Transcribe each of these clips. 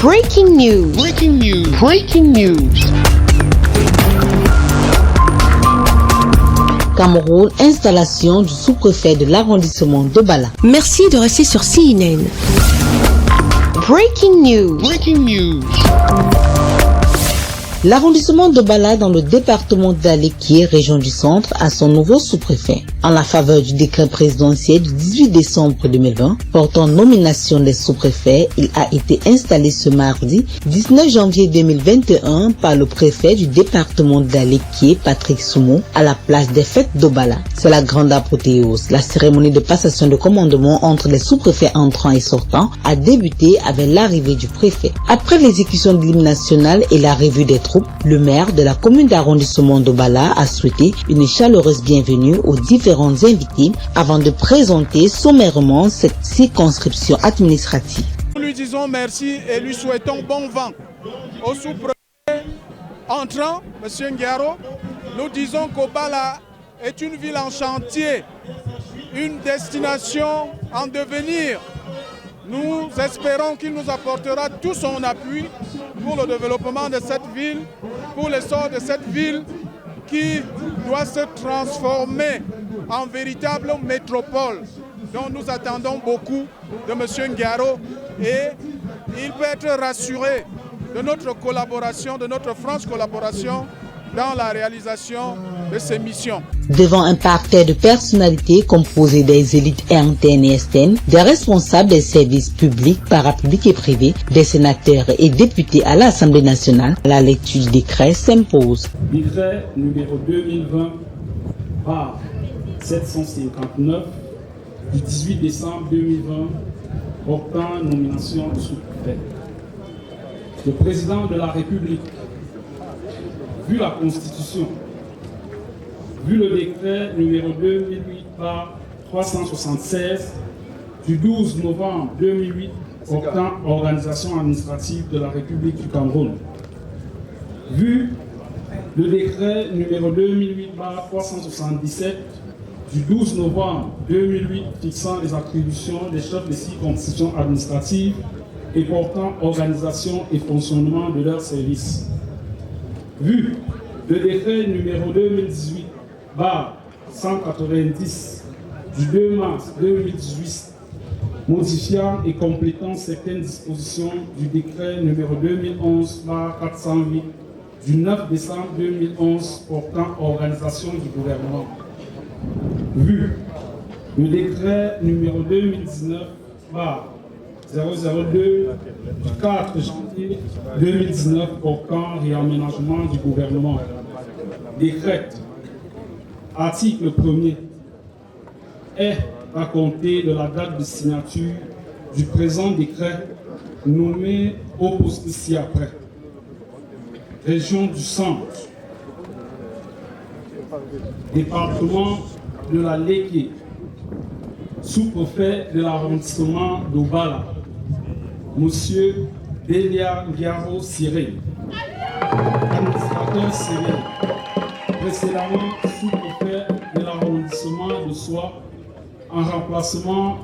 Breaking news. Breaking news. Breaking news. Cameroun, installation du sous-préfet de l'arrondissement de Bala. Merci de rester sur CNN. Breaking news. Breaking news. L'arrondissement de Bala dans le département d'Aléquié, région du Centre, a son nouveau sous-préfet. En la faveur du décret présidentiel du 18 décembre 2020 portant nomination des sous-préfets, il a été installé ce mardi 19 janvier 2021 par le préfet du département d'Aléquié, Patrick Soumou, à la place des fêtes de Bala. C'est la grande apothéose. La cérémonie de passation de commandement entre les sous-préfets entrants et sortants a débuté avec l'arrivée du préfet. Après l'exécution de l'hymne national et la revue des troupes, le maire de la commune d'arrondissement de Bala a souhaité une chaleureuse bienvenue aux différents invités avant de présenter sommairement cette circonscription administrative. Nous lui disons merci et lui souhaitons bon vent. Au sous-préfet entrant, M. Nguaro, nous disons qu'Obala est une ville en chantier, une destination en devenir. Nous espérons qu'il nous apportera tout son appui pour le développement de cette ville, pour l'essor de cette ville qui doit se transformer en véritable métropole dont nous attendons beaucoup de M. Nguaro, et il peut être rassuré de notre collaboration, de notre franche collaboration dans la réalisation de ces missions. Devant un parterre de personnalités composé des élites internes et externes, des responsables des services publics, parapublics et privés, des sénateurs et députés à l'Assemblée nationale, la lecture du décret s'impose. Décret numéro 2020 par 759 du 18 décembre 2020 portant nomination de sous-préfet. Le président de la République, vu la Constitution, vu le décret numéro 2008 par 376 du 12 novembre 2008 portant organisation administrative de la République du Cameroun, vu le décret numéro 2008 par 377 du 12 novembre 2008 fixant les attributions des chefs de circonscription administrative et portant organisation et fonctionnement de leurs services, vu le décret numéro 2018 190 du 2 mars 2018 modifiant et complétant certaines dispositions du décret numéro 2011 408 du 9 décembre 2011 portant organisation du gouvernement, vu le décret numéro 2019 002 du 4 janvier 2019 portant réaménagement du gouvernement, décrète, article 1er, est à compter de la date de signature du présent décret nommé au poste ci-après. Région du Centre, département de la Légué, sous-préfet de l'arrondissement d'Obala, Monsieur Delia Nguaro Siré, administrateur Siré, précédemment sous-préfet de l'arrondissement de Soie, en remplacement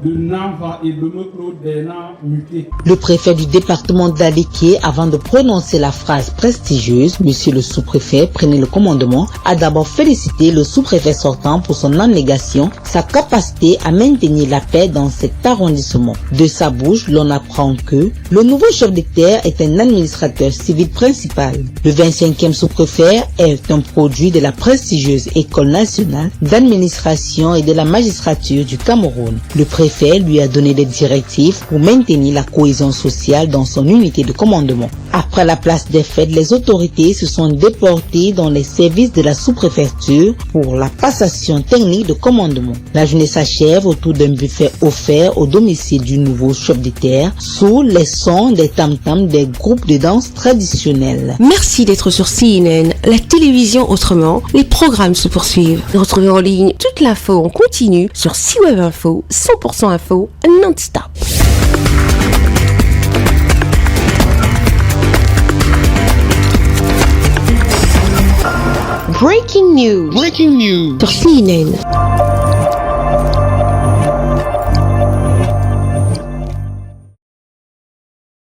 de Nava et de Claude Bernard Muté. Le préfet du département d'Aléquié, avant de prononcer la phrase prestigieuse, Monsieur le sous-préfet, prenez le commandement, a d'abord félicité le sous-préfet sortant pour son abnégation, sa capacité à maintenir la paix dans cet arrondissement. De sa bouche, l'on apprend que le nouveau chef de terre est un administrateur civil principal. Le 25e sous-préfet est un produit de la prestigieuse École nationale d'administration et de la magistrature du Cameroun. Le préfet lui a donné des directives pour maintenir la cohésion sociale dans son unité de commandement. Après la place des fêtes, les autorités se sont déportées dans les services de la sous-préfecture pour la passation technique de commandement. La journée s'achève autour d'un buffet offert au domicile du nouveau chef de terre sous les sons des tam-tams des groupes de danse traditionnels. Merci d'être sur CNN, la télévision autrement. Les programmes se poursuivent. Retrouvez en ligne toute l'info en continu sur C-Web Info, 100% info, non-stop. Breaking news. Breaking news. Sur CNN.